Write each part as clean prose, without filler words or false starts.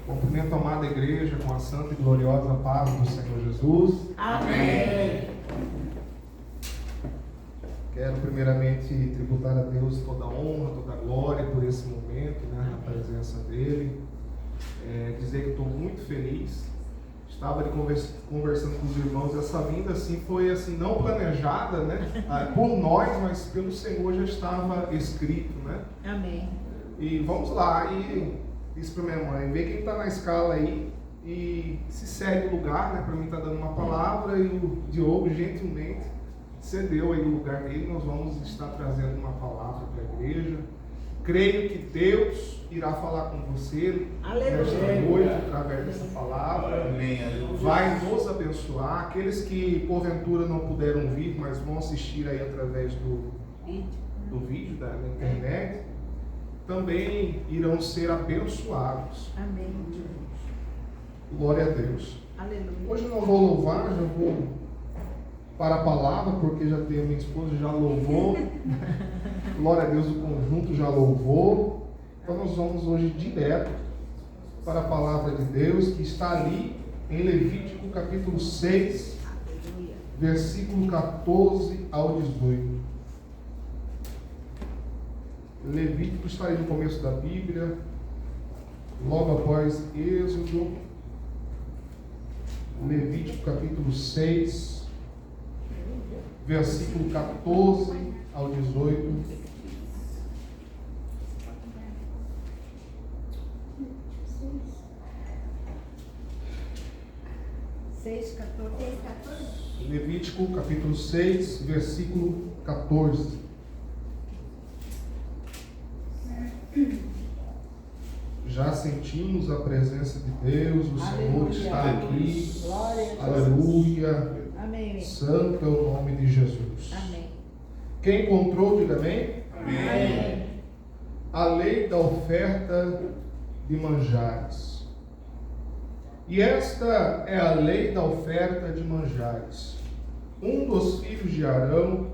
Cumprimento a amada igreja com a santa e gloriosa paz do Senhor Jesus. Amém. Quero primeiramente tributar a Deus toda a honra, toda a glória por esse momento, na presença dEle. Dizer que estou muito feliz. Estava conversando com os irmãos, essa vinda assim foi assim não planejada, por nós, mas pelo Senhor já estava escrito, Amém. E vamos lá, e disse para minha mãe, vê quem está na escala aí e se cede o lugar, para mim estar dando uma palavra, e o Diogo gentilmente cedeu aí o lugar dele. Nós vamos estar trazendo uma palavra para a igreja. Creio que Deus irá falar com você nesta noite, através dessa palavra. Amém. Vai nos abençoar. Aqueles que porventura não puderam vir, mas vão assistir aí através do vídeo da internet, também irão ser abençoados. Amém. Glória a Deus. Aleluia. Hoje eu não vou louvar, já vou para a palavra, porque já tenho minha esposa, já louvou. Glória a Deus, o conjunto já louvou. Então nós vamos hoje direto para a palavra de Deus, que está ali em Levítico capítulo 6, versículo 14 ao 18. Levítico está aí no começo da Bíblia, logo após Êxodo. Levítico capítulo 6, versículo 14 ao 18. Levítico capítulo 6, versículo 14. Já sentimos a presença de Deus, o Senhor está aqui. Aleluia. Amém. Santo é o nome de Jesus. Amém. Quem encontrou, diga amém. Amém. A lei da oferta de manjares. E esta é a lei da oferta de manjares. Um dos filhos de Arão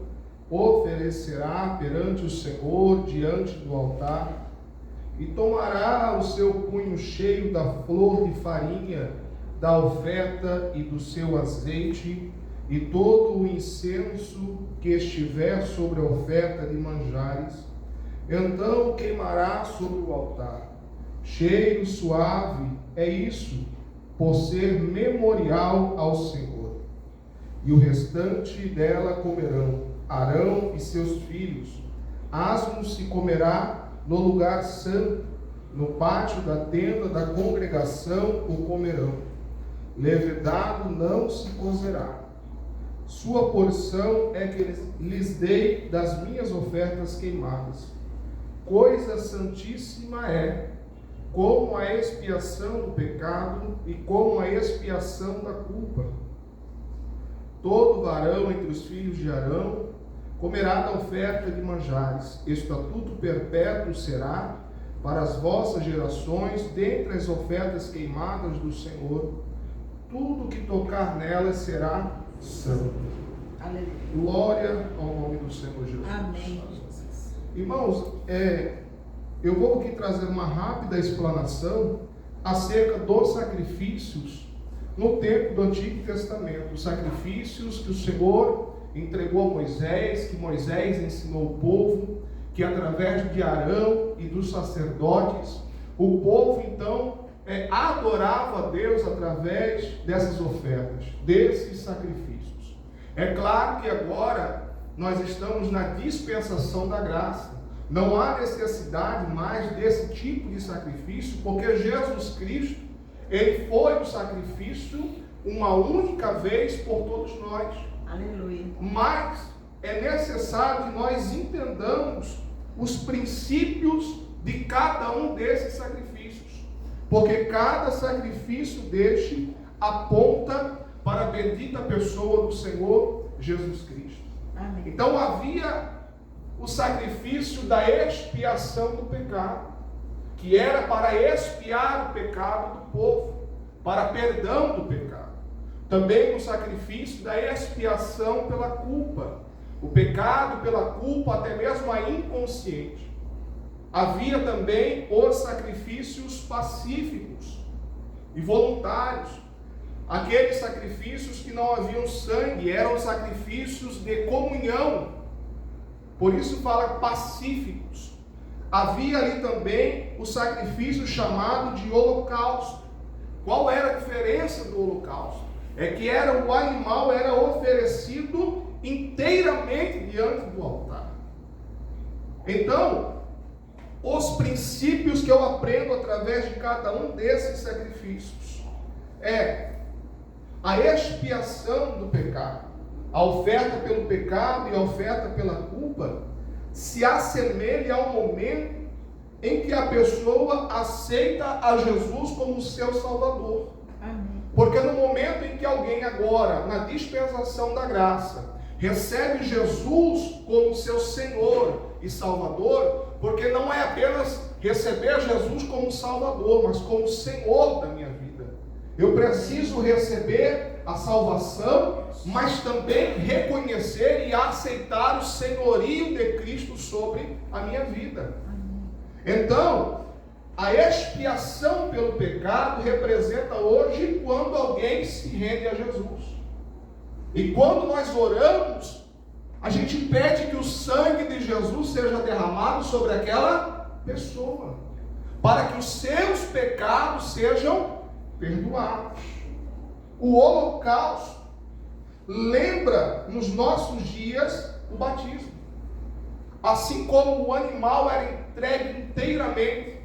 oferecerá perante o Senhor diante do altar, e tomará o seu punho cheio da flor de farinha da oferta e do seu azeite, e todo o incenso que estiver sobre a oferta de manjares, então queimará sobre o altar. Cheiro suave é isso, por ser memorial ao Senhor. E o restante dela comerão Arão e seus filhos. Asmo se comerá no lugar santo, no pátio da tenda da congregação o comerão. Levedado não se cozerá. Sua porção é que lhes dei das minhas ofertas queimadas. Coisa santíssima é, como a expiação do pecado e como a expiação da culpa. Todo varão entre os filhos de Arão comerá da oferta de manjares. Estatuto perpétuo será para as vossas gerações, dentre as ofertas queimadas do Senhor. Tudo que tocar nelas será santo. Aleluia. Glória ao nome do Senhor Jesus. Amém. Irmãos, eu vou aqui trazer uma rápida explanação acerca dos sacrifícios no tempo do Antigo Testamento. Os sacrifícios que o Senhor entregou a Moisés, que Moisés ensinou o povo, que através de Arão e dos sacerdotes, o povo então adorava a Deus através dessas ofertas, desses sacrifícios. É claro que agora nós estamos na dispensação da graça. Não há necessidade mais desse tipo de sacrifício, porque Jesus Cristo, Ele foi o sacrifício uma única vez por todos nós. Aleluia. Mas é necessário que nós entendamos os princípios de cada um desses sacrifícios, porque cada sacrifício deste aponta para a bendita pessoa do Senhor Jesus Cristo. Amém. Então havia o sacrifício da expiação do pecado, que era para expiar o pecado do povo, para perdão do pecado. Também o sacrifício da expiação pela culpa, o pecado pela culpa, até mesmo a inconsciente. Havia também os sacrifícios pacíficos, e voluntários. Aqueles sacrifícios que não haviam sangue, eram sacrifícios de comunhão. Por isso fala pacíficos. Havia ali também o sacrifício chamado de holocausto. Qual era a diferença do holocausto? É que o animal era oferecido inteiramente diante do altar. Então, os princípios que eu aprendo através de cada um desses sacrifícios é a expiação do pecado, a oferta pelo pecado e a oferta pela culpa se assemelha ao momento em que a pessoa aceita a Jesus como seu Salvador. Amém. Porque no momento em que alguém agora, na dispensação da graça, recebe Jesus como seu Senhor e Salvador, porque não é apenas receber Jesus como Salvador, mas como Senhor da minha vida. Eu preciso receber a salvação, mas também reconhecer e aceitar o senhorio de Cristo sobre a minha vida. Então, a expiação pelo pecado representa hoje quando alguém se rende a Jesus. E quando nós oramos, a gente pede que o sangue de Jesus seja derramado sobre aquela pessoa, para que os seus pecados sejam perdoados. O holocausto lembra nos nossos dias o batismo. Assim como o animal era entregue inteiramente,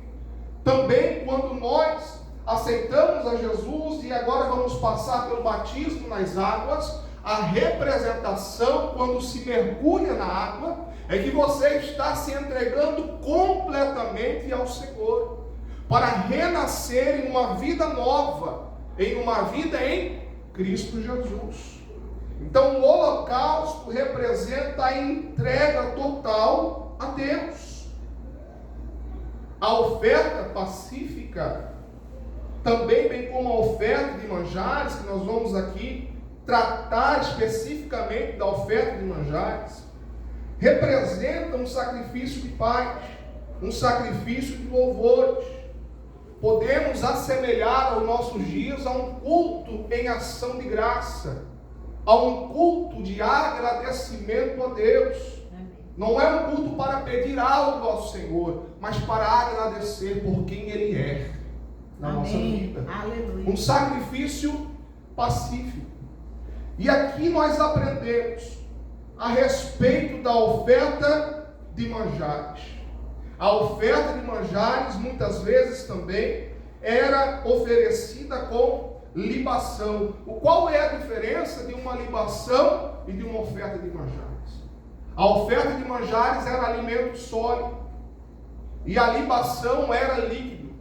também quando nós aceitamos a Jesus e agora vamos passar pelo batismo nas águas, a representação, quando se mergulha na água, é que você está se entregando completamente ao Senhor, para renascer em uma vida nova, em uma vida em Cristo Jesus. Então o holocausto representa a entrega total a Deus. A oferta pacífica, também bem como a oferta de manjares, que nós vamos aqui tratar especificamente da oferta de manjares, representa um sacrifício de paz, um sacrifício de louvores. Podemos assemelhar aos nossos dias a um culto em ação de graça, a um culto de agradecimento a Deus. Não é um culto para pedir algo ao Senhor, mas para agradecer por quem Ele é na nossa vida. Aleluia. Um sacrifício pacífico. E aqui nós aprendemos a respeito da oferta de manjares. A oferta de manjares muitas vezes também era oferecida com libação. Qual é a diferença de uma libação e de uma oferta de manjares? A oferta de manjares era alimento sólido e a libação era líquido.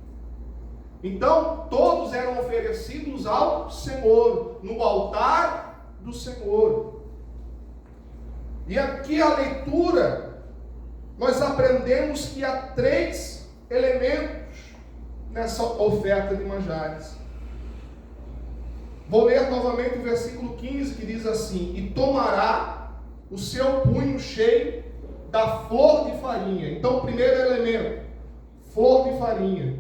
Então todos eram oferecidos ao Senhor, no altar do Senhor. E aqui a leitura, nós aprendemos que há 3 elementos nessa oferta de manjares. Vou ler novamente o versículo 15, que diz assim: e tomará o seu punho cheio da flor de farinha. Então, o primeiro elemento, flor de farinha,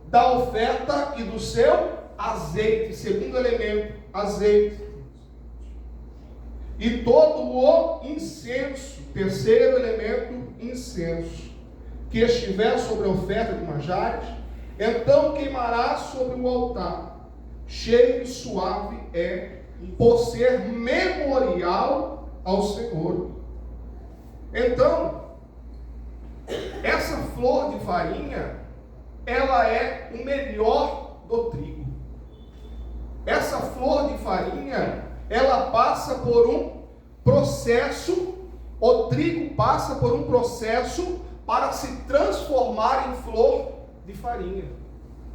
da oferta e do seu azeite. Segundo elemento, azeite. E todo o incenso, terceiro elemento, incenso, que estiver sobre a oferta de manjares, então queimará sobre o altar. Cheiro suave é, por ser memorial ao Senhor. Então, essa flor de farinha, ela é o melhor do trigo. Essa flor de farinha, ela passa por um processo, o trigo passa por um processo para se transformar em flor de farinha.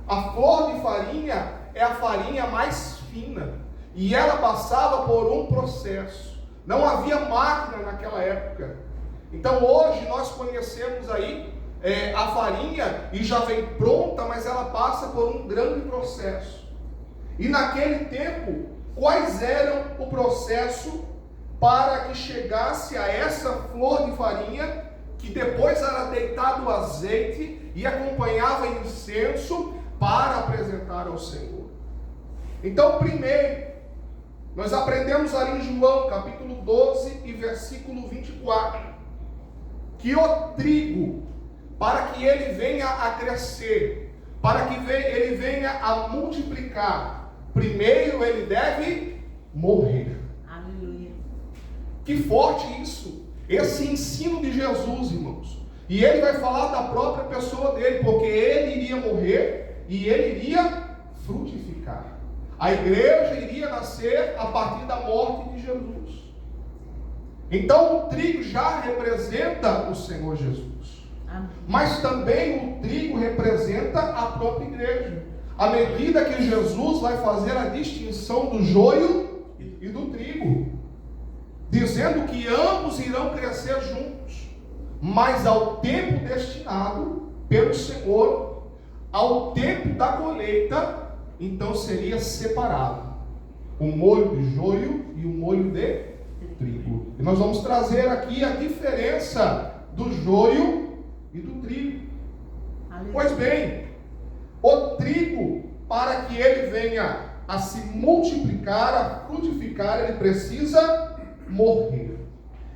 A flor de farinha é a farinha mais fina e ela passava por um processo. Não havia máquina naquela época. Então hoje nós conhecemos aí a farinha e já vem pronta, mas ela passa por um grande processo. E naquele tempo, quais eram o processo para que chegasse a essa flor de farinha, que depois era deitado o azeite e acompanhava incenso, para apresentar ao Senhor. Então, primeiro, nós aprendemos ali em João, capítulo 12 e versículo 24, que o trigo, para que ele venha a crescer, para que ele venha a multiplicar, primeiro ele deve morrer. Aleluia. Que forte isso! Esse ensino de Jesus, irmãos. E ele vai falar da própria pessoa dele, porque ele iria morrer e ele iria frutificar. A igreja iria nascer a partir da morte de Jesus. Então o trigo já representa o Senhor Jesus. Amém. Mas também o trigo representa a própria igreja. À medida que Jesus vai fazer a distinção do joio e do trigo, dizendo que ambos irão crescer juntos, mas ao tempo destinado pelo Senhor, ao tempo da colheita, então seria separado o molho de joio e o molho de trigo. E nós vamos trazer aqui a diferença do joio e do trigo. Aleluia. Pois bem, o trigo, para que ele venha a se multiplicar, a frutificar, ele precisa morrer.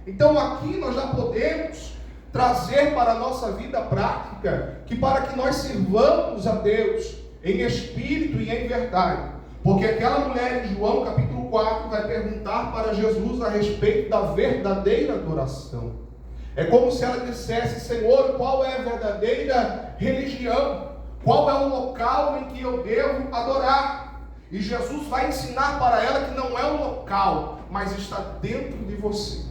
Então aqui nós já podemos trazer para a nossa vida prática que para que nós sirvamos a Deus em espírito e em verdade, porque aquela mulher em João capítulo 4 vai perguntar para Jesus a respeito da verdadeira adoração. É como se ela dissesse: Senhor, qual é a verdadeira religião? Qual é o local em que eu devo adorar? E Jesus vai ensinar para ela que não é um local, mas está dentro de você.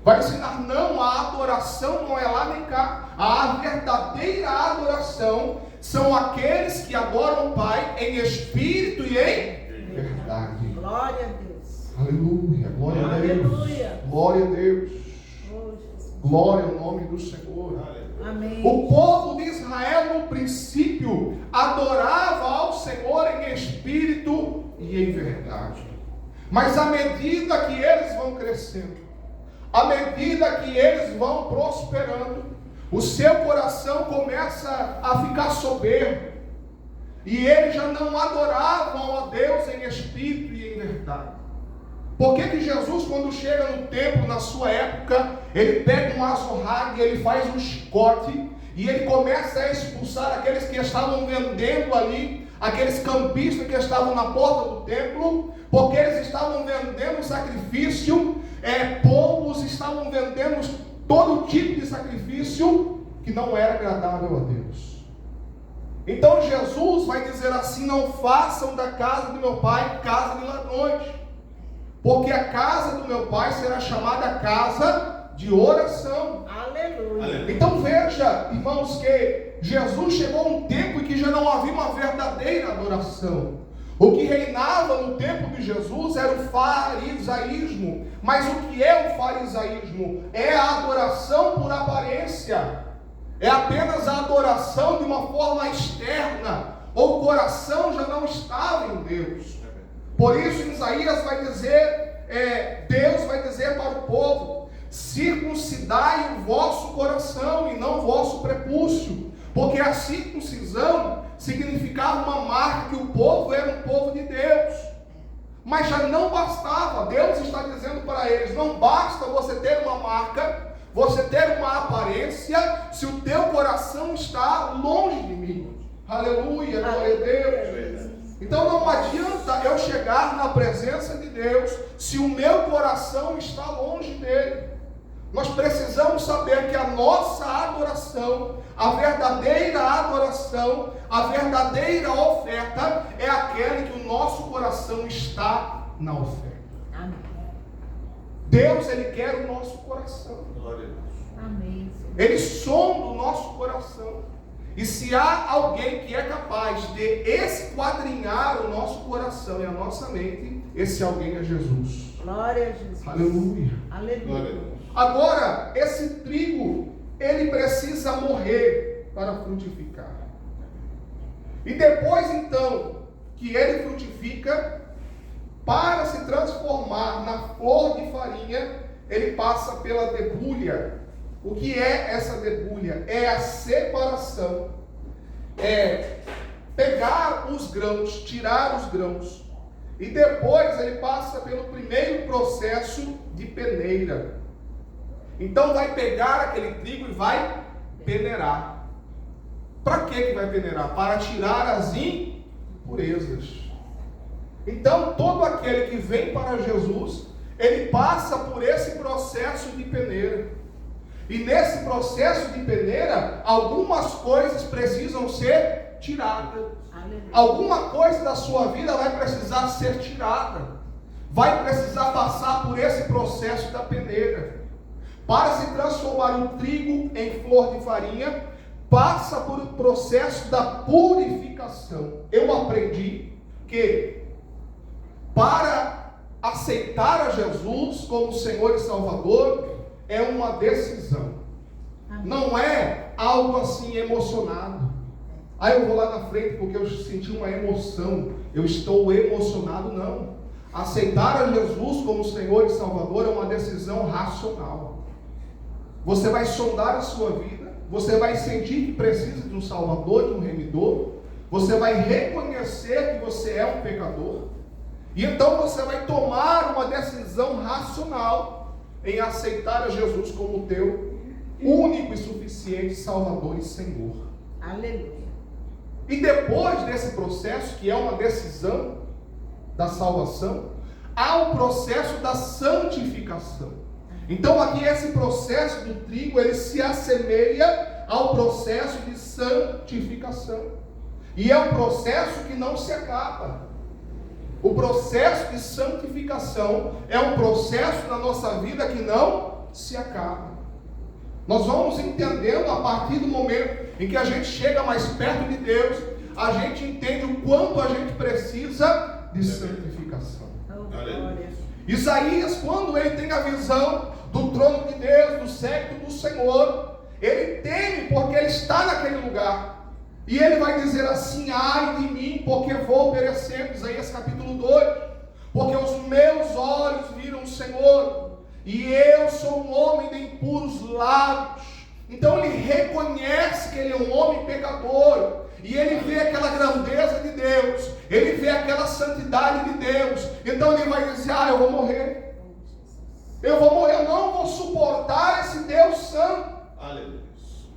Vai ensinar: não, a adoração não é lá nem cá. A verdadeira adoração são aqueles que adoram o Pai em espírito e em verdade. Glória a Deus. Aleluia, glória a Deus. Aleluia. Glória a Deus. Oh, Jesus. Glória ao nome do Senhor. Amém. O povo de Israel no princípio adorava ao Senhor em espírito e em verdade. Mas à medida que eles vão crescendo, à medida que eles vão prosperando, o seu coração começa a ficar soberbo. E eles já não adoravam a Deus em espírito e em verdade. Por que Jesus, quando chega no templo, na sua época, ele pega um azorrague, ele faz um chicote, e ele começa a expulsar aqueles que estavam vendendo ali, aqueles campistas que estavam na porta do templo, porque eles estavam vendendo sacrifício, pombos, estavam vendendo todo tipo de sacrifício que não era agradável a Deus. Então Jesus vai dizer assim: não façam da casa do meu pai casa de ladrões, porque a casa do meu pai será chamada casa de oração. Aleluia. Então veja, irmãos, que Jesus chegou a um tempo em que já não havia uma verdadeira adoração. O que reinava no tempo de Jesus era o farisaísmo. Mas o que é o farisaísmo? É a adoração por aparência. É apenas a adoração de uma forma externa. O coração já não estava em Deus. Por isso Isaías vai dizer, Deus vai dizer para o povo: circuncidai o vosso coração e não o vosso prepúcio. Porque a circuncisão significava uma marca que o povo era um povo de Deus. Mas já não bastava. Deus está dizendo para eles: não basta você ter uma marca, você ter uma aparência, se o teu coração está longe de mim. Aleluia, glória a Deus. Então não adianta eu chegar na presença de Deus se o meu coração está longe dele. Nós precisamos saber que a nossa adoração, a verdadeira adoração, a verdadeira oferta é aquela em que o nosso coração está na oferta. Amém. Deus, Ele quer o nosso coração. Amém. Ele sonda o nosso coração. E se há alguém que é capaz de esquadrinhar o nosso coração e a nossa mente, esse alguém é Jesus. Glória a Jesus. Aleluia. Aleluia. Agora, esse trigo, ele precisa morrer para frutificar. E depois, então, que ele frutifica, para se transformar na flor de farinha, ele passa pela debulha. O que é essa debulha? É a separação. pegar os grãos, tirar os grãos. E depois ele passa pelo primeiro processo de peneira. Então vai pegar aquele trigo e vai peneirar. Para que vai peneirar? Para tirar as impurezas. Então todo aquele que vem para Jesus, ele passa por esse processo de peneira. E nesse processo de peneira, algumas coisas precisam ser tiradas. Alguma coisa da sua vida vai precisar ser tirada. Vai precisar passar por esse processo da peneira. Para se transformar o trigo em flor de farinha, passa por um processo da purificação. Eu aprendi que para aceitar a Jesus como Senhor e Salvador é uma decisão. Não é algo assim emocionado. Eu vou lá na frente porque eu senti uma emoção, eu estou emocionado. Não. Aceitar a Jesus como Senhor e Salvador é uma decisão racional. Você vai sondar a sua vida, você vai sentir que precisa de um Salvador, de um remidor, você vai reconhecer que você é um pecador, e então você vai tomar uma decisão racional em aceitar a Jesus como teu único e suficiente Salvador e Senhor. Aleluia. E depois desse processo, que é uma decisão da salvação, há o processo da santificação. Então aqui esse processo do trigo, ele se assemelha ao processo de santificação. E é um processo que não se acaba. O processo de santificação é um processo na nossa vida que não se acaba. Nós vamos entendendo a partir do momento em que a gente chega mais perto de Deus, a gente entende o quanto a gente precisa de santificação. Isaías, quando ele tem a visão do trono de Deus, do séquito do Senhor, ele teme porque ele está naquele lugar. E ele vai dizer assim: ai de mim, porque vou perecer. Isaías capítulo 2. Porque os meus olhos viram o Senhor, e eu sou um homem de impuros lábios. Então ele reconhece que ele é um homem pecador, e ele vê aquela grandeza de Deus, ele vê aquela santidade de Deus. Então ele vai dizer: eu vou morrer. Eu vou morrer, eu não vou suportar esse Deus santo. Aleluia.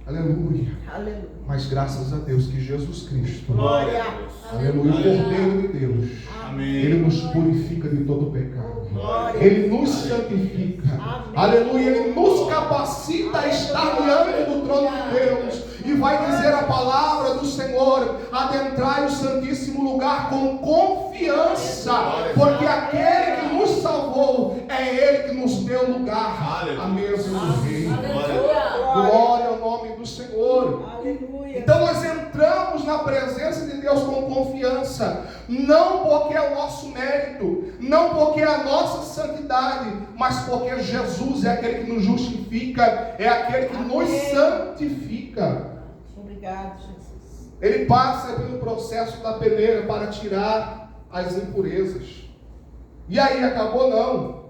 Aleluia. Aleluia. Mas graças a Deus que Jesus Cristo, glória a Deus. Aleluia, o Cordeiro de Deus, amém, ele nos purifica de todo pecado. Glória. Ele nos santifica. Amém. Aleluia. Ele nos capacita a estar diante do trono de Deus. E vai dizer a palavra do Senhor: adentrai o santíssimo lugar com confiança, porque aquele que nos salvou é Ele que nos deu lugar à mesa do Rei. Glória ao nome do Senhor. Aleluia. Então nós entramos na presença de Deus com confiança, não porque é o nosso mérito, não porque é a nossa santidade, mas porque Jesus é aquele que nos justifica, é aquele que nos santifica. Obrigado, Jesus. Ele passa pelo processo da peneira para tirar as impurezas. E aí acabou? Não.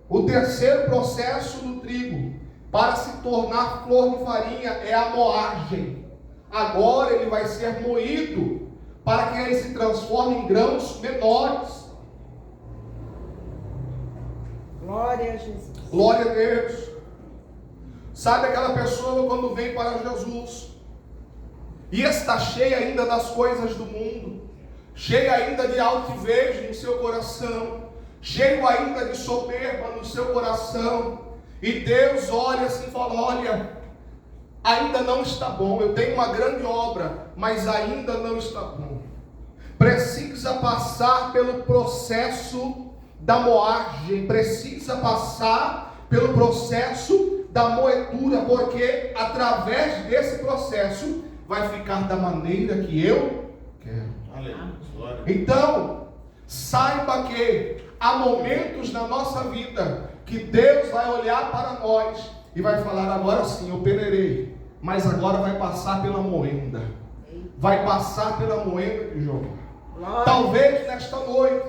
O terceiro processo do trigo para se tornar flor de farinha é a moagem. Agora ele vai ser moído para que ele se transforme em grãos menores. Glória a Jesus. Glória a Deus. Sabe aquela pessoa quando vem para Jesus e está cheia ainda das coisas do mundo, cheia ainda de altivez no seu coração, cheio ainda de soberba no seu coração, e Deus olha assim e fala: olha, ainda não está bom, eu tenho uma grande obra, mas ainda não está bom. Precisa passar pelo processo da moagem, precisa passar pelo processo da moedura, porque através desse processo vai ficar da maneira que eu quero. Então, saiba que há momentos na nossa vida que Deus vai olhar para nós e vai falar: agora sim, eu peneirei, mas agora vai passar pela moenda. Vai passar pela moenda de Jó. Talvez nesta noite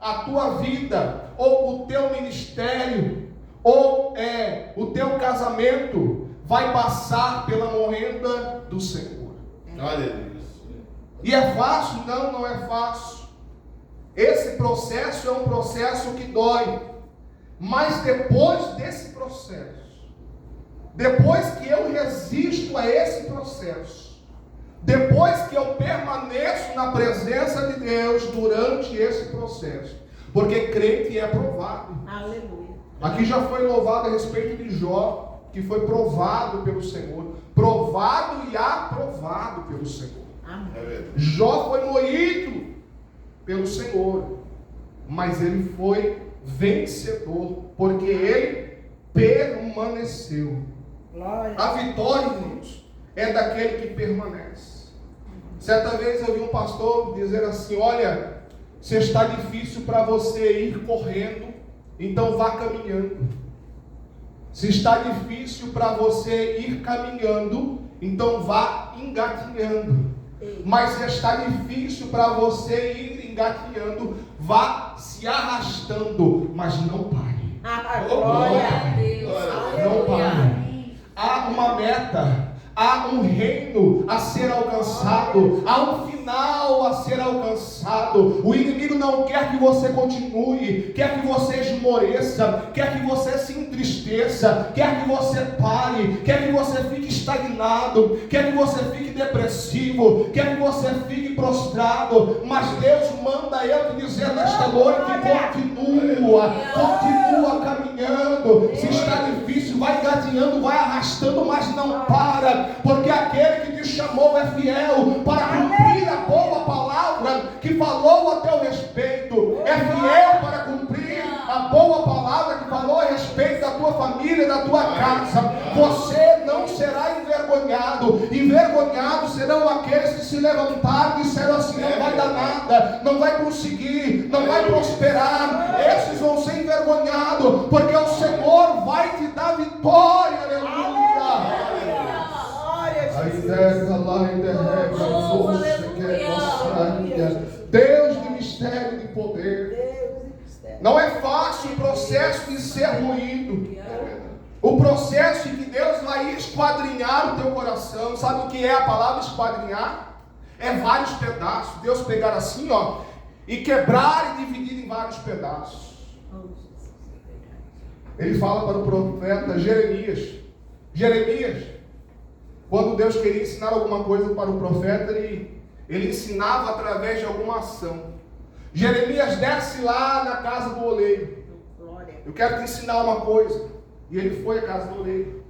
a tua vida, ou o teu ministério, ou o teu casamento vai passar pela moenda do Senhor. E é fácil? Não, não é fácil. Esse processo é um processo que dói. Mas depois desse processo, depois que eu resisto a esse processo, depois que eu permaneço na presença de Deus durante esse processo, porque crente é provado. Aleluia. Aqui já foi louvado a respeito de Jó, que foi provado pelo Senhor, provado e aprovado pelo Senhor. Amém. Jó foi moído pelo Senhor, mas ele foi vencedor, porque ele permaneceu. Glória. A vitória, irmãos, é daquele que permanece. Certa vez eu vi um pastor dizer assim: olha, se está difícil para você ir correndo, então vá caminhando. Se está difícil para você ir caminhando, então vá engatinhando. Mas se está difícil para você ir engatinhando, vá se arrastando, mas não pare. Glória a Deus. Não pare. Há uma meta, há um reino a ser alcançado, há um final a ser alcançado. O inimigo não quer que você continue, quer que você esmoreça, quer que você se entristeça, quer que você pare, quer que você fique estagnado, quer que você fique depressivo, quer que você fique prostrado. Mas Deus manda eu te dizer nesta noite: continua caminhando. Se está difícil, vai engatinhando, vai arrastando, mas não para, porque aquele que te chamou é fiel para cumprir a boa palavra que falou a teu respeito. É fiel para cumprir a boa palavra que falou a respeito da tua família, da tua casa. Você não será envergonhado. Envergonhados serão aqueles que se levantaram e disseram assim: não vai dar nada, não vai conseguir, não vai prosperar. Esses vão ser envergonhados, porque o Senhor vai te dar vitória. Aleluia. Deus de mistério e de poder. Não é fácil o processo de ser moído. O processo em que Deus vai esquadrinhar o teu coração. Sabe o que é a palavra esquadrinhar? É vários pedaços. Deus pegar assim, ó, e quebrar e dividir em vários pedaços. Ele fala para o profeta Jeremias. Jeremias, quando Deus queria ensinar alguma coisa para o profeta, ele ensinava através de alguma ação. Jeremias desce lá na casa do oleiro. Eu quero te ensinar uma coisa. E ele foi à casa do oleiro.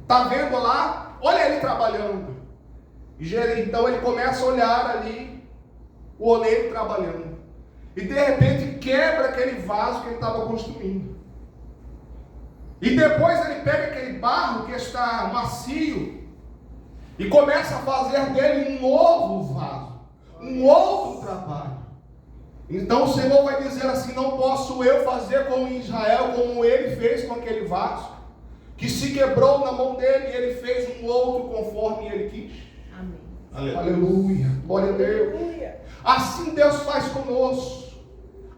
Está vendo lá? Olha ele trabalhando. Então ele começa a olhar ali o oleiro trabalhando. E de repente quebra aquele vaso que ele estava construindo. E depois ele pega aquele barro que está macio e começa a fazer dele um novo vaso, um outro trabalho. Então o Senhor vai dizer assim: não posso eu fazer com Israel como ele fez com aquele vaso, que se quebrou na mão dele e ele fez um outro conforme ele quis. Amém. Aleluia. Glória a Deus. Assim Deus faz conosco.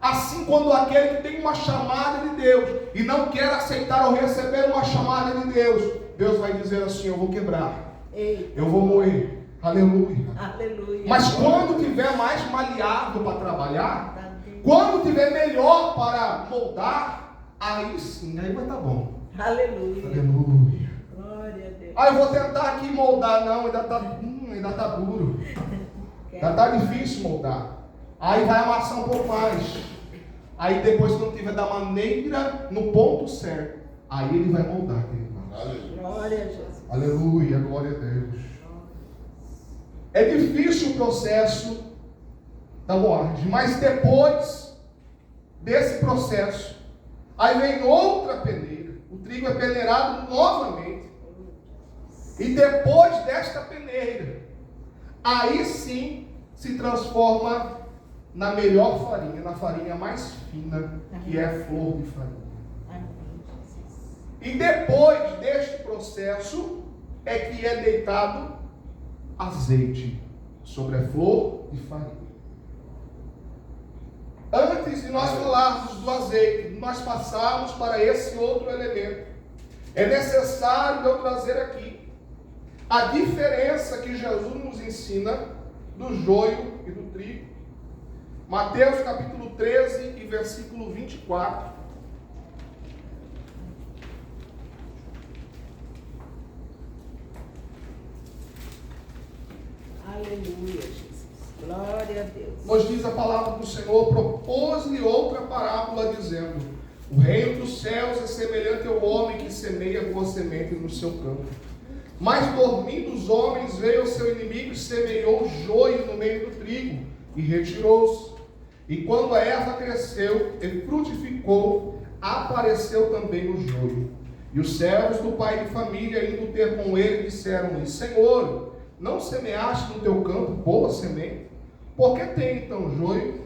Assim, quando aquele que tem uma chamada de Deus e não quer aceitar ou receber uma chamada de Deus, Deus vai dizer assim: eu vou quebrar, eu vou moer. Aleluia. Aleluia. Mas quando tiver mais maleável para trabalhar, quando tiver melhor para moldar, aí sim, aí vai estar bom. Aleluia. Aleluia. Glória a Deus. Ah, eu vou tentar aqui moldar. Não, ainda está duro. Ainda está difícil moldar. Aí vai amassar um pouco mais. Aí depois, quando tiver da maneira, no ponto certo, aí ele vai moldar, querido. Glória a Jesus. Aleluia, glória a Deus. É difícil o processo da moagem, mas depois desse processo, aí vem outra peneira. O trigo é peneirado novamente. E depois desta peneira, aí sim se transforma na melhor farinha, na farinha mais fina, que é a flor de farinha. E depois deste processo é que é deitado azeite sobre a flor de farinha. Antes de nós falarmos do azeite, nós passarmos para esse outro elemento. É necessário eu trazer aqui a diferença que Jesus nos ensina do joio e do trigo. Mateus capítulo 13 e versículo 24. Aleluia, Jesus. Glória a Deus. Nos diz a palavra do Senhor: propôs-lhe outra parábola, dizendo: o reino dos céus é semelhante ao homem que semeia boa semente no seu campo. Mas dormindo os homens, veio o seu inimigo e semeou joio no meio do trigo, e retirou-se. E quando a erva cresceu e frutificou, apareceu também o joio. E os servos do pai de família, indo ter com ele, disseram-lhe: Senhor, não semeaste no teu campo boa semente? Por que tem então joio?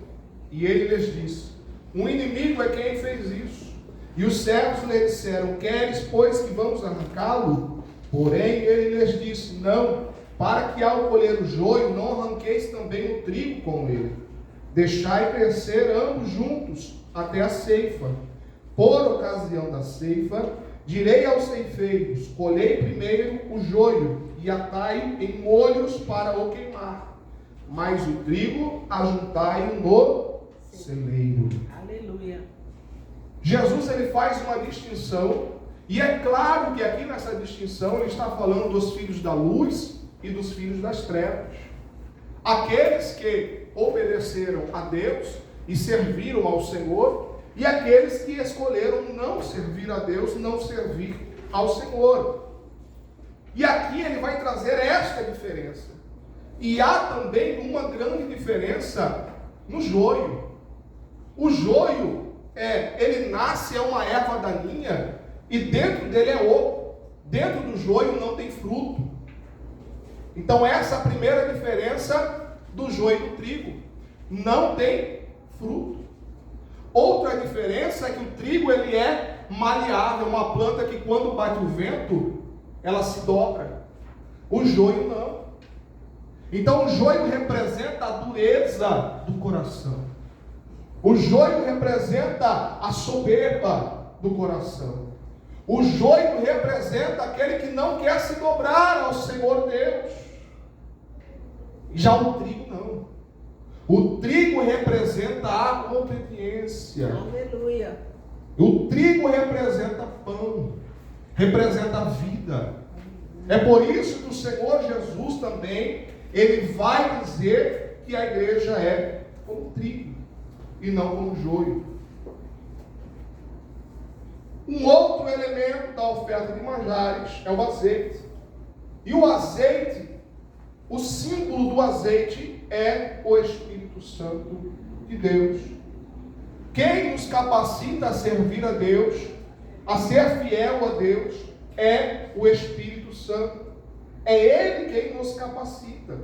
E ele lhes disse: um inimigo é quem fez isso. E os servos lhe disseram: queres, pois, que vamos arrancá-lo? Porém ele lhes disse: não, para que ao colher o joio não arranqueis também o trigo com ele. Deixai crescer ambos juntos até a ceifa. Por ocasião da ceifa, direi aos ceifeiros: colhei primeiro o joio e atai em molhos para o queimar, mas o trigo ajuntai no celeiro. Aleluia. Jesus, ele faz uma distinção, e é claro que aqui nessa distinção ele está falando dos filhos da luz e dos filhos das trevas. Aqueles que obedeceram a Deus e serviram ao Senhor, e aqueles que escolheram não servir a Deus, não servir ao Senhor. E aqui ele vai trazer esta diferença. E há também uma grande diferença no joio. O joio ele nasce, é uma erva daninha, e dentro dele é oco. Dentro do joio não tem fruto. Então essa é a primeira diferença do joio e do trigo. Não tem fruto. Outra diferença é que o trigo, ele é maleável, uma planta que quando bate o vento, ela se dobra. O joio não. Então o joio representa a dureza do coração. O joio representa a soberba do coração. O joio representa aquele que não quer se dobrar ao Senhor Deus. Já o trigo não. O trigo representa a obediência. Aleluia. O trigo representa pão, representa a vida. É por isso que o Senhor Jesus também, ele vai dizer que a igreja é como trigo e não como joio. Um outro elemento da oferta de manjares é o azeite. E o azeite, o símbolo do azeite é o Espírito Santo de Deus. Quem nos capacita a servir a Deus, a ser fiel a Deus, é o Espírito Santo. É Ele quem nos capacita.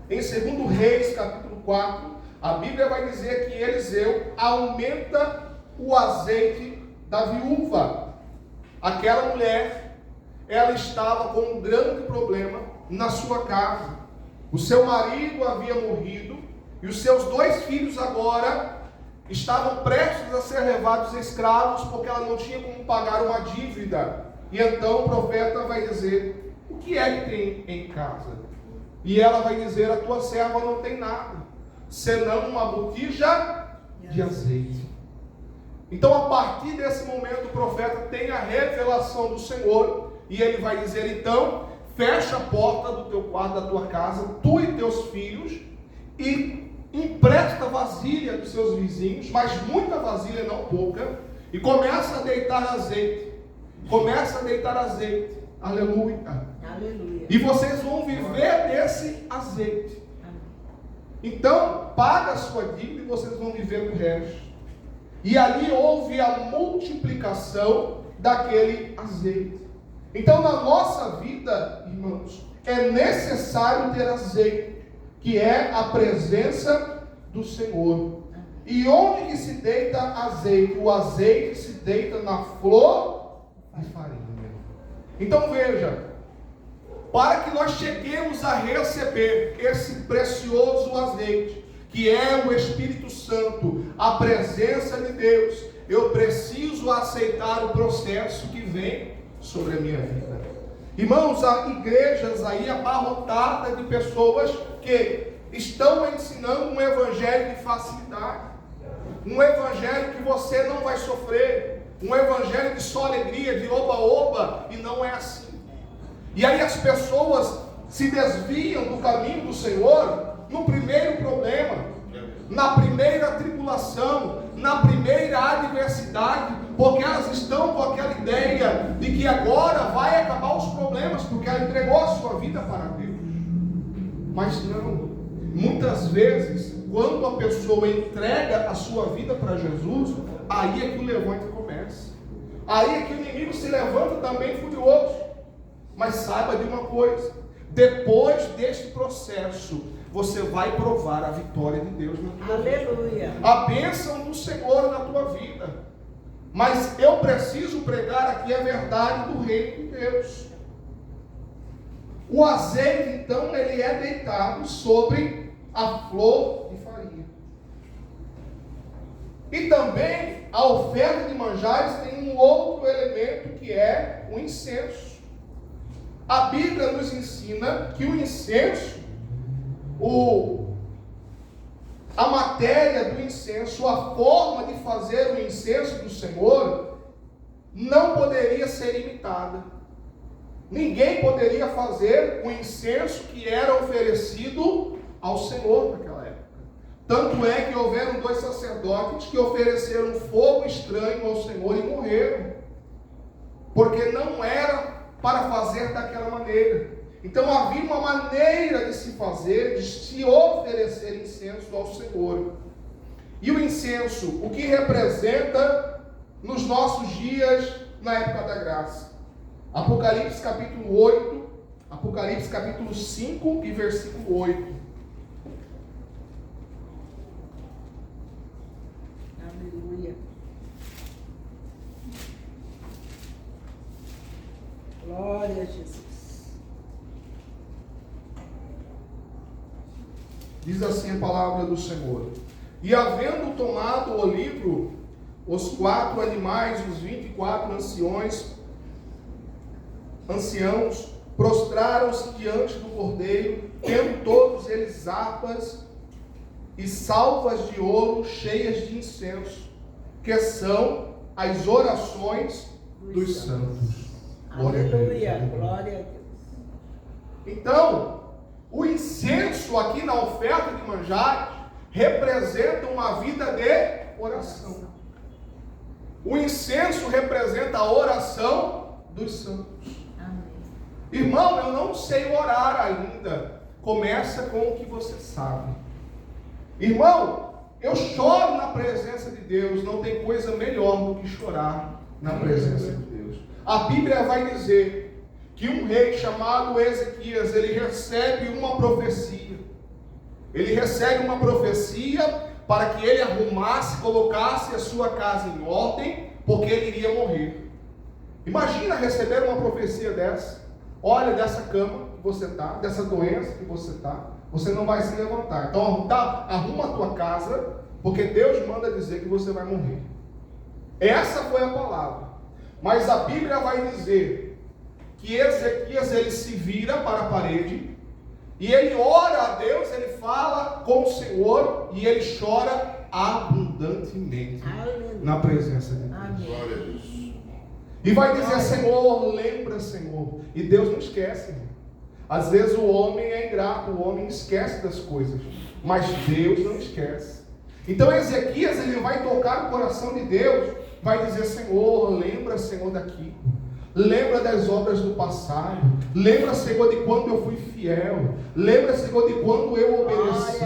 Em 2 Reis, capítulo 4, a Bíblia vai dizer que Eliseu aumenta o azeite da viúva. Aquela mulher, ela estava com um grande problema na sua casa. O seu marido havia morrido e os seus 2 filhos agora estavam prestes a ser levados escravos porque ela não tinha como pagar uma dívida. E então o profeta vai dizer: o que é que tem em casa? E ela vai dizer: a tua serva não tem nada, senão uma botija de azeite. Então, a partir desse momento, o profeta tem a revelação do Senhor, e ele vai dizer: então, fecha a porta do teu quarto, da tua casa, tu e teus filhos, e empresta vasilha dos seus vizinhos, mas muita vasilha, não pouca, e começa a deitar azeite. Começa a deitar azeite. Aleluia. Aleluia. E vocês vão viver desse azeite. Então, paga a sua dívida e vocês vão viver do resto. E ali houve a multiplicação daquele azeite. Então, na nossa vida, irmãos, é necessário ter azeite, que é a presença do Senhor. E onde que se deita azeite? O azeite se deita na flor de farinha. Então veja, para que nós cheguemos a receber esse precioso azeite, que é o Espírito Santo, a presença de Deus, eu preciso aceitar o processo que vem sobre a minha vida. Irmãos, há igrejas aí abarrotadas de pessoas que estão ensinando um evangelho de facilidade, um evangelho que você não vai sofrer, um evangelho de só alegria, de oba-oba, e não é assim. E aí as pessoas se desviam do caminho do Senhor no primeiro problema, na primeira tribulação, na primeira adversidade, porque elas estão com aquela ideia de que agora vai acabar os problemas, porque ela entregou a sua vida para Deus. Mas não, muitas vezes, quando a pessoa entrega a sua vida para Jesus, aí é que o levante começa, aí é que o inimigo se levanta também furioso. Mas saiba de uma coisa: depois deste processo, você vai provar a vitória de Deus na tua vida. Aleluia. A bênção do Senhor na tua vida. Mas eu preciso pregar aqui a verdade do reino de Deus. O azeite, então, ele é deitado sobre a flor de farinha. E também a oferta de manjares tem um outro elemento, que é o incenso. A Bíblia nos ensina que o incenso, a matéria do incenso, a forma de fazer o incenso do Senhor, não poderia ser imitada. Ninguém poderia fazer o incenso que era oferecido ao Senhor naquela época. Tanto é que houveram 2 sacerdotes que ofereceram fogo estranho ao Senhor e morreram, porque não era para fazer daquela maneira. Então havia uma maneira de se fazer, de se oferecer incenso ao Senhor. E o incenso, o que representa nos nossos dias, na época da graça? Apocalipse capítulo 8, Apocalipse capítulo 5 e versículo 8. Aleluia. Glória a Jesus. Diz assim a palavra do Senhor: e havendo tomado o livro, os 4 animais, os 24 anciãos, prostraram-se diante do Cordeiro, tendo todos eles harpas e salvas de ouro cheias de incenso, que são as orações dos santos. Aleluia, glória a Deus. Então, o incenso aqui na oferta de manjares representa uma vida de oração. O incenso representa a oração dos santos. Amém. Irmão, eu não sei orar ainda. Começa com o que você sabe. Irmão, eu choro na presença de Deus. Não tem coisa melhor do que chorar na presença de Deus. A Bíblia vai dizer que um rei chamado Ezequias, ele recebe uma profecia. Ele recebe uma profecia para que ele arrumasse, colocasse a sua casa em ordem, porque ele iria morrer. Imagina receber uma profecia dessa. Olha, dessa cama que você está, dessa doença que você está, você não vai se levantar. Então arruma a tua casa, porque Deus manda dizer que você vai morrer. Essa foi a palavra. Mas a Bíblia vai dizer que Ezequias, ele se vira para a parede, e ele ora a Deus, ele fala com o Senhor, e ele chora abundantemente. Aleluia. Na presença de Deus. Amém. Glória a Deus. E vai dizer: Senhor, lembra, Senhor. E Deus não esquece. Às vezes o homem é ingrato, o homem esquece das coisas, mas Deus não esquece. Então Ezequias, ele vai tocar o coração de Deus, vai dizer: Senhor, lembra, Senhor, daqui. Lembra das obras do passado. Lembra, Senhor, de quando eu fui fiel. Lembra, Senhor, de quando eu obedeci.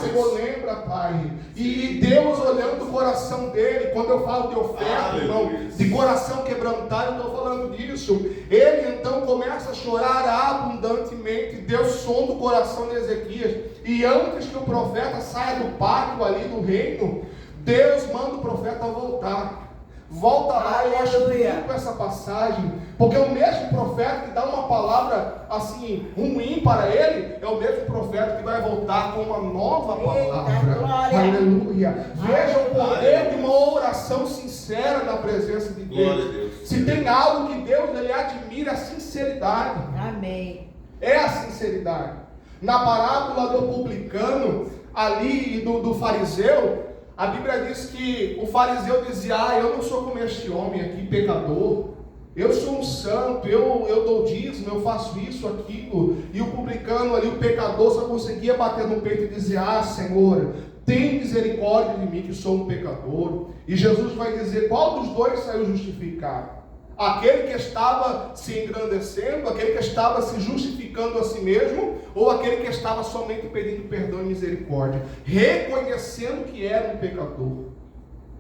Senhor, lembra, Pai. E Deus olhando o coração dele. Quando eu falo de oferta, irmão, de coração quebrantado, eu estou falando disso. Ele então começa a chorar abundantemente. Deus sonda o coração de Ezequias. E antes que o profeta saia do pátio ali do reino, Deus manda o profeta voltar. Volta lá, eu acho bonito essa passagem, porque o mesmo profeta que dá uma palavra assim ruim para ele, é o mesmo profeta que vai voltar com uma nova palavra. Aleluia. Veja o poder de uma oração sincera na presença de Deus. Se tem algo que Deus ele admira, é a sinceridade. Amém. É a sinceridade. Na parábola do publicano ali e do fariseu, a Bíblia diz que o fariseu dizia: eu não sou como este homem aqui, pecador. Eu sou um santo, eu dou dízimo, eu faço isso, aquilo. E o publicano ali, o pecador, só conseguia bater no peito e dizer: Senhor, tem misericórdia de mim que sou um pecador. E Jesus vai dizer qual dos dois saiu justificado. Aquele que estava se engrandecendo, aquele que estava se justificando a si mesmo, ou aquele que estava somente pedindo perdão e misericórdia, reconhecendo que era um pecador.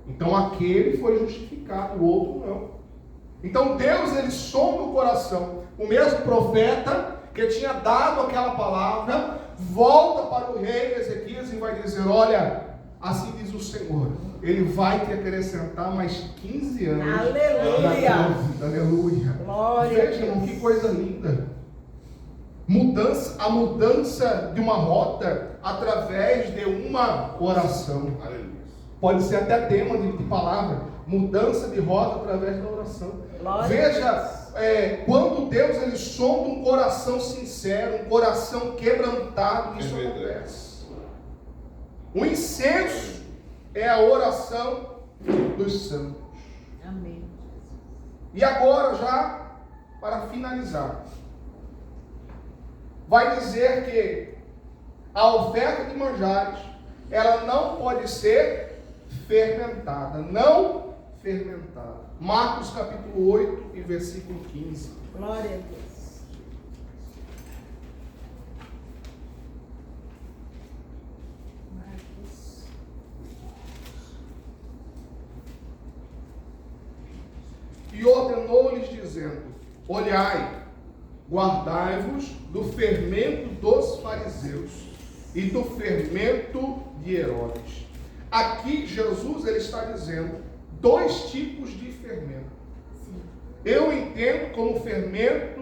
Então aquele foi justificado, o outro não. Então Deus ele sonda o coração. O mesmo profeta que tinha dado aquela palavra volta para o rei Ezequias e vai dizer: olha, assim diz o Senhor, ele vai te acrescentar mais 15 anos. Aleluia! Aleluia! Glória a Vejam Deus. que coisa linda. A mudança de uma rota através de uma oração. Aleluia. Pode ser até tema de palavra. Mudança de rota através da oração. Glória Veja, quando Deus ele sonda um coração sincero, um coração quebrantado, isso acontece. O incenso é a oração dos santos. Amém. E agora, já para finalizar, vai dizer que a oferta de manjares, ela não pode ser fermentada. Não fermentada. Marcos capítulo 8 e versículo 15. Glória a Deus. Marcos. E ordenou-lhes dizendo: olhai, guardai-vos do fermento dos fariseus e do fermento de Herodes. Aqui Jesus ele está dizendo dois tipos de fermento. Eu entendo como fermento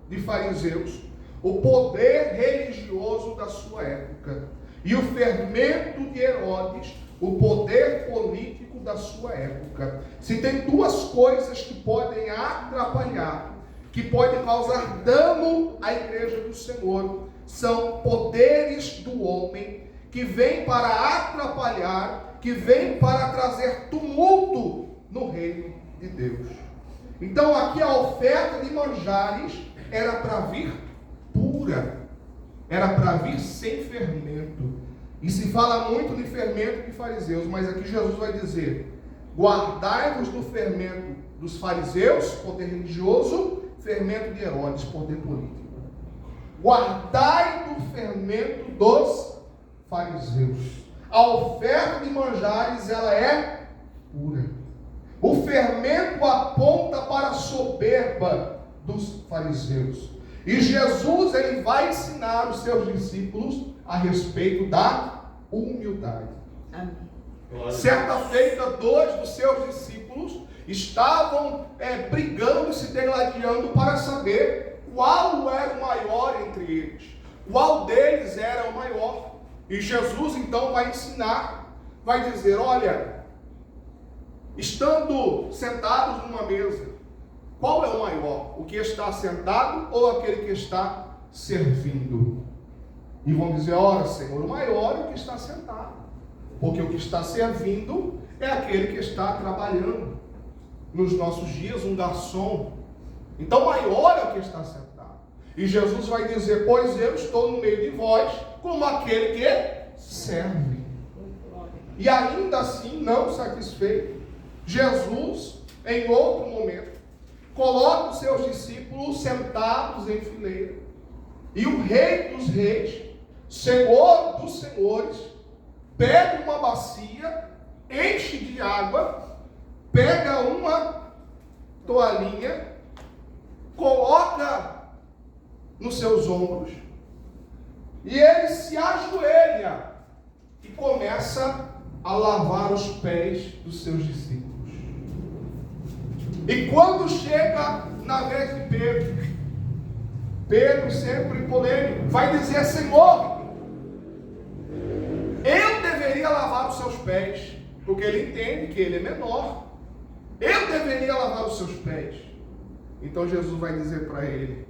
de fariseus o poder religioso da sua época, e o fermento de Herodes o poder político da sua época. Se tem duas coisas que podem atrapalhar, que podem causar dano à igreja do Senhor, são poderes do homem que vêm para atrapalhar, que vem para trazer tumulto no reino de Deus. Então aqui a oferta de manjares era para vir pura, era para vir sem fermento. E se fala muito de fermento de fariseus, mas aqui Jesus vai dizer: guardai-vos do fermento dos fariseus, poder religioso, fermento de Herodes, poder político. Guardai do fermento dos fariseus. A oferta de manjares, ela é pura. O fermento aponta para a soberba dos fariseus. E Jesus, ele vai ensinar os seus discípulos a respeito da humildade. Amém. Certa feita, dois dos seus discípulos estavam brigando e se degladiando para saber qual era o maior entre eles. Qual deles era o maior. E Jesus então vai ensinar, vai dizer: olha, estando sentados numa mesa, qual é o maior? O que está sentado ou aquele que está servindo? E vão dizer: ora, Senhor, o maior é o que está sentado, porque o que está servindo é aquele que está trabalhando. Nos nossos dias, um garçom. Então, maior é o que está sentado. E Jesus vai dizer: pois eu estou no meio de vós como aquele que serve. E ainda assim, não satisfeito, Jesus, em outro momento, coloca os seus discípulos sentados em fileira. E o Rei dos Reis, Senhor dos Senhores, pega uma bacia, enche de água, pega uma toalhinha, coloca nos seus ombros, e ele se ajoelha e começa a lavar os pés dos seus discípulos. E quando chega na vez de Pedro sempre polêmico, vai dizer: Senhor, eu deveria lavar os seus pés, porque ele entende que ele é menor. Eu deveria lavar os seus pés. Então Jesus vai dizer para ele: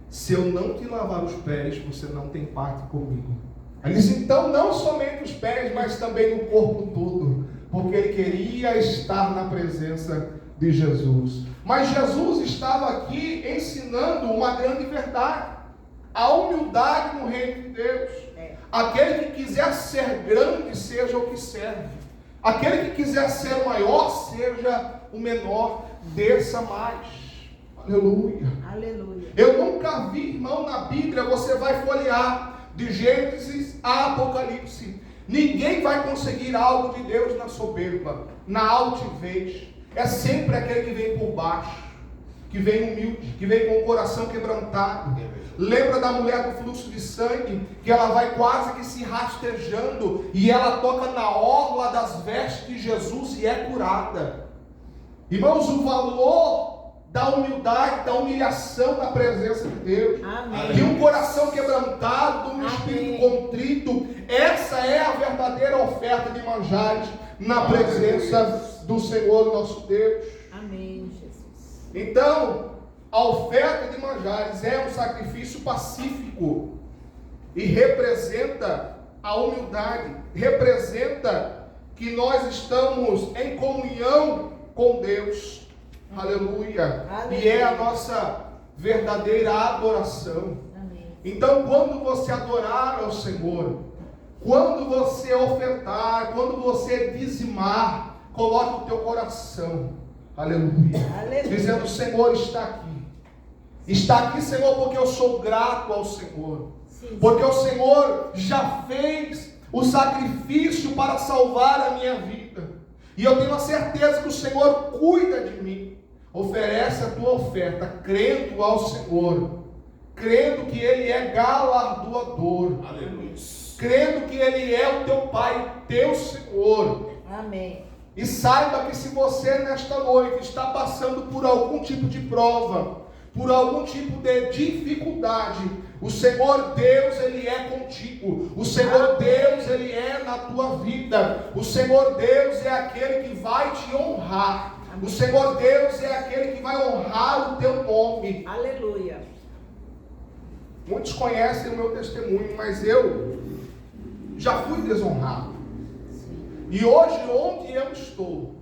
se eu não te lavar os pés, você não tem parte comigo. Ele diz: então não somente os pés, mas também o corpo todo, porque ele queria estar na presença de Jesus. Mas Jesus estava aqui ensinando uma grande verdade: a humildade no reino de Deus. Aquele que quiser ser grande, seja o que serve. Aquele que quiser ser o maior, seja o menor, desça mais. Aleluia. Aleluia. Eu nunca vi, irmão, na Bíblia, você vai folhear de Gênesis a Apocalipse. Ninguém vai conseguir algo de Deus na soberba, na altivez. É sempre aquele que vem por baixo, que vem humilde, que vem com o coração quebrantado. Lembra da mulher do fluxo de sangue, que ela vai quase que se rastejando, e ela toca na orla das vestes de Jesus e é curada. Irmãos, o valor da humildade, da humilhação na presença de Deus, Amém. de um coração quebrantado, de um espírito contrito, essa é a verdadeira oferta de manjares na presença do Senhor nosso Deus. Amém, Jesus. Então, a oferta de manjares é um sacrifício pacífico e representa a humildade, representa que nós estamos em comunhão com Deus. Aleluia. Aleluia. E é a nossa verdadeira adoração. Amém. Então, quando você adorar ao Senhor, quando você ofertar, quando você dizimar, coloque o teu coração, aleluia, Aleluia. dizendo: o Senhor está aqui. Está aqui, Senhor, porque eu sou grato ao Senhor. Sim. Porque o Senhor já fez o sacrifício para salvar a minha vida. E eu tenho a certeza que o Senhor cuida de mim. Oferece a tua oferta, crendo ao Senhor, crendo que Ele é galardoador, Aleluia. crendo que Ele é o teu Pai, teu Senhor. Amém. E saiba que se você nesta noite está passando por algum tipo de prova, por algum tipo de dificuldade, o Senhor Deus, Ele é contigo. O Senhor Deus, Ele é na tua vida. O Senhor Deus é aquele que vai te honrar. O Senhor Deus é aquele que vai honrar o teu nome. Aleluia. Muitos conhecem o meu testemunho, mas eu já fui desonrado. E hoje, onde eu estou,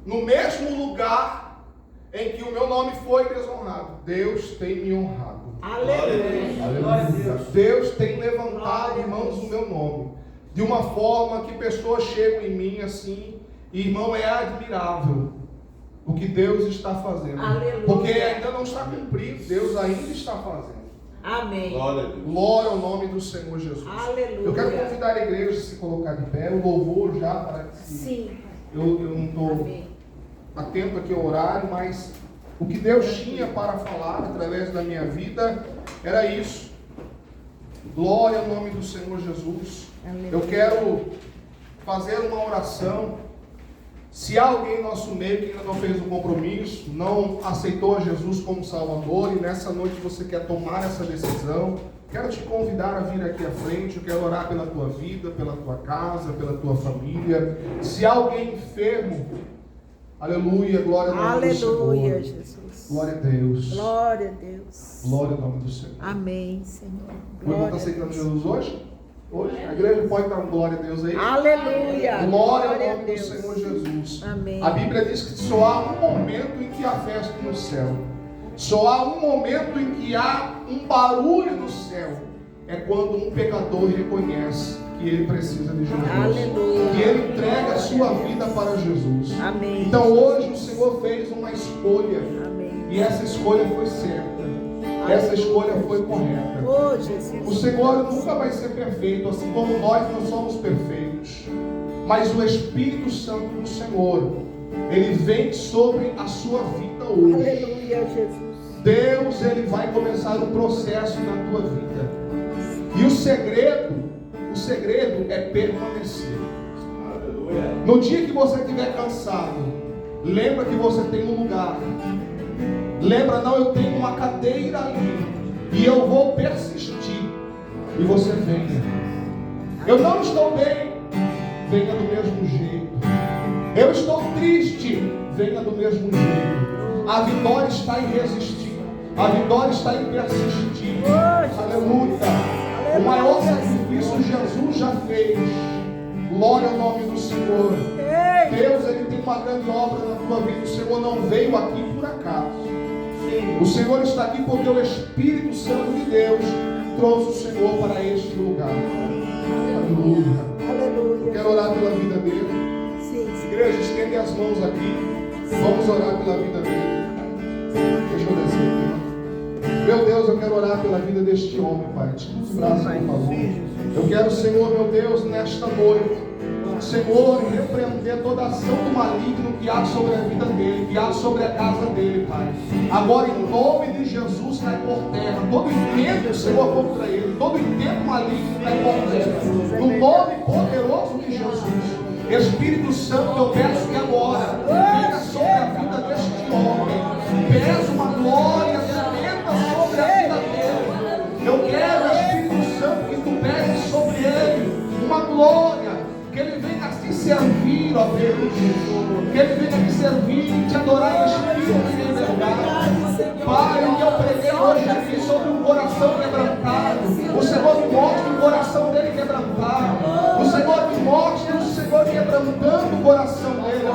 no mesmo lugar em que o meu nome foi desonrado, Deus tem me honrado. Aleluia. Aleluia. Deus tem levantado, irmãos, o meu nome de uma forma que pessoas chegam em mim assim, e, irmão, é admirável o que Deus está fazendo. Aleluia. Porque ainda não está cumprido, Deus ainda está fazendo. Amém. Glória a Deus. Glória ao nome do Senhor Jesus. Aleluia. Eu quero convidar a igreja a se colocar de pé, o louvor já para que Sim. eu não estou Amém. atento aqui ao horário, mas o que Deus tinha para falar através da minha vida era isso. Glória ao nome do Senhor Jesus. Aleluia. Eu quero fazer uma oração. Se há alguém em nosso meio que ainda não fez um compromisso, não aceitou a Jesus como Salvador, e nessa noite você quer tomar essa decisão, quero te convidar a vir aqui à frente. Eu quero orar pela tua vida, pela tua casa, pela tua família. Se há alguém enfermo, aleluia, glória ao nome do Senhor. Aleluia, Jesus. Glória a Deus. Glória a Deus. Glória ao nome do Senhor. Amém, Senhor. O irmão está aceitando Jesus hoje? Hoje? A igreja pode dar um glória a Deus aí? Aleluia. Glória ao a nome do Deus. Senhor Jesus. Amém. A Bíblia diz que só há um momento em que há festa no céu. Só há um momento em que há um barulho no céu. É quando um pecador reconhece que ele precisa de Jesus. Aleluia. Que ele entrega a sua vida para Jesus. Amém. Então hoje o Senhor fez uma escolha. Amém. E essa escolha foi certa. Essa escolha foi correta. Oh, O Jesus. Senhor nunca vai ser perfeito, assim como nós não somos perfeitos. Mas o Espírito Santo do Senhor, Ele vem sobre a sua vida hoje. Aleluia, Jesus. Deus, Ele vai começar um processo na tua vida. E o segredo é permanecer. Aleluia. No dia que você estiver cansado, lembra que você tem um lugar. Lembra, não, eu tenho uma cadeira ali e eu vou persistir. E você venha. Eu não estou bem. Venha do mesmo jeito. Eu estou triste. Venha do mesmo jeito. A vitória está em resistir. A vitória está em persistir. Aleluia. O maior sacrifício Jesus já fez. Glória ao nome do Senhor. Deus, Ele tem uma grande obra na tua vida. O Senhor não veio aqui por acaso. O Senhor está aqui porque o Espírito Santo de Deus trouxe o Senhor para este lugar. Aleluia. Eu quero orar pela vida dele. Igreja, estende as mãos aqui. Vamos orar pela vida dele. Deixa eu descer aqui. Meu Deus, eu quero orar pela vida deste homem, Pai. Estica os braços, por favor. Eu quero, Senhor, meu Deus, nesta noite, Senhor, repreender toda ação do maligno que há sobre a vida dele, que há sobre a casa dele, Pai. Agora, em nome de Jesus, cai por terra todo intento, Senhor, contra ele, todo intento maligno cai por terra, no nome poderoso de Jesus. Espírito Santo, eu peço que agora venha sobre a vida deste homem, peço uma glória tremenda sobre a vida dele. Eu quero, Espírito Santo, que tu pegues sobre ele uma glória, que ele venha te servir, ó Deus, que ele venha te servir e te adorar em espírito e em verdade. Pai, o que eu preguei hoje aqui sobre um coração quebrantado, o Senhor me mostra o coração dele quebrantado, o Senhor me mostra o Senhor quebrantando o coração dele.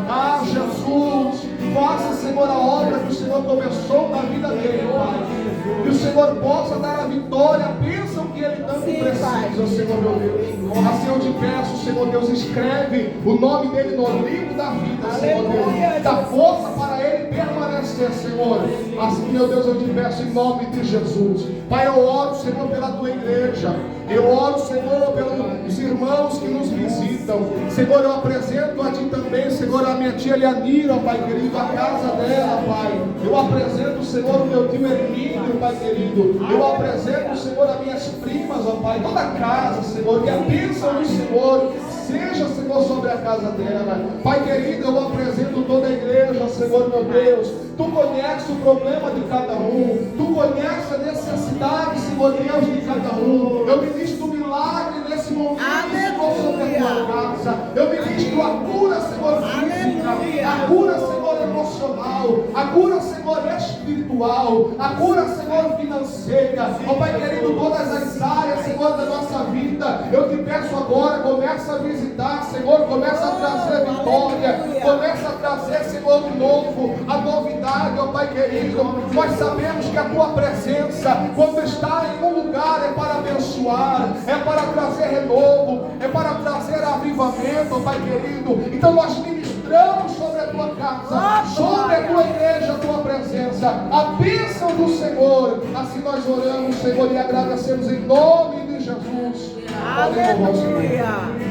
Ah, Jesus, faça, Senhor, a obra que o Senhor começou na vida dele, Pai. Que o Senhor possa dar a vitória, a bênção que ele tanto precisa, Senhor meu Deus. Assim eu te peço, Senhor Deus, escreve o nome dele no livro da vida, Senhor Deus. Dá força para ele permanecer, Senhor. Assim, meu Deus, eu te peço em nome de Jesus. Pai, eu oro, Senhor, pela tua igreja. Eu oro, Senhor, pelos irmãos que nos visitam. Senhor, eu apresento a Ti também, Senhor, a minha tia Elianira, Pai querido, a casa dela, Pai. Eu apresento, Senhor, o meu tio Hermínio, Pai querido. Eu apresento, Senhor, as minhas primas, ó Pai, toda a casa, Senhor. Que a bênção do Senhor seja, Senhor, sobre a casa dela. Pai querido, eu apresento toda a igreja, Senhor, meu Deus. Tu conheces o problema de cada um. Tu conheces a necessidade, Senhor Deus, de cada um. Eu ministro milagre nesse momento, Senhor, sobre a tua casa. Eu ministro a cura, Senhor, física, a cura, Senhor, emocional, a cura, Senhor, espiritual, a cura, Senhor, financeira. Ó Pai querido, todas as áreas, Senhor, da nossa vida, eu te peço agora, começa a visitar, Senhor, começa a trazer vitória, começa a trazer, Senhor, de novo, a novidade, ó Pai querido. Nós sabemos que a tua presença, quando está em um lugar, é para abençoar, é para trazer renovo, é para trazer avivamento, ó Pai querido. Então nós ministramos sobre a tua casa, sobre a tua igreja, a tua presença, a bênção do Senhor. Assim nós oramos, Senhor, e agradecemos em nome de Jesus. Aleluia.